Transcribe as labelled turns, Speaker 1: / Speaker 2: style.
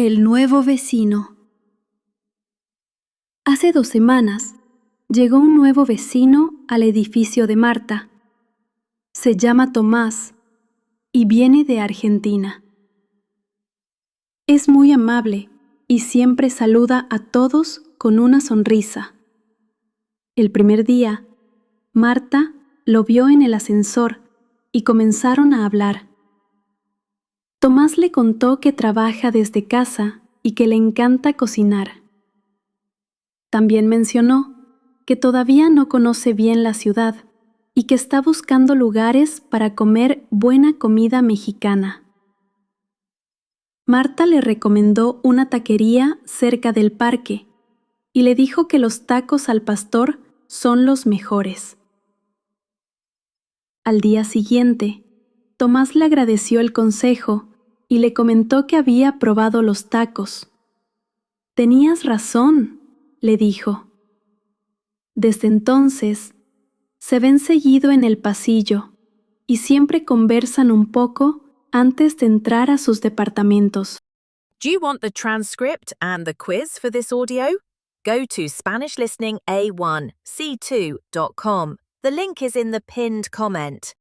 Speaker 1: El nuevo vecino. Hace 2 semanas llegó un nuevo vecino al edificio de Marta. Se llama Tomás y viene de Argentina. Es muy amable y siempre saluda a todos con una sonrisa. El primer día, Marta lo vio en el ascensor y comenzaron a hablar. Tomás le contó que trabaja desde casa y que le encanta cocinar. También mencionó que todavía no conoce bien la ciudad y que está buscando lugares para comer buena comida mexicana. Marta le recomendó una taquería cerca del parque y le dijo que los tacos al pastor son los mejores. Al día siguiente, Tomás le agradeció el consejo y le comentó que había probado los tacos. «Tenías razón», le dijo. Desde entonces, se ven seguido en el pasillo y siempre conversan un poco antes de entrar a sus departamentos.
Speaker 2: Do you want the transcript and the quiz for this audio? Go to SpanishListeningA1C2.com. The link is in the pinned comment.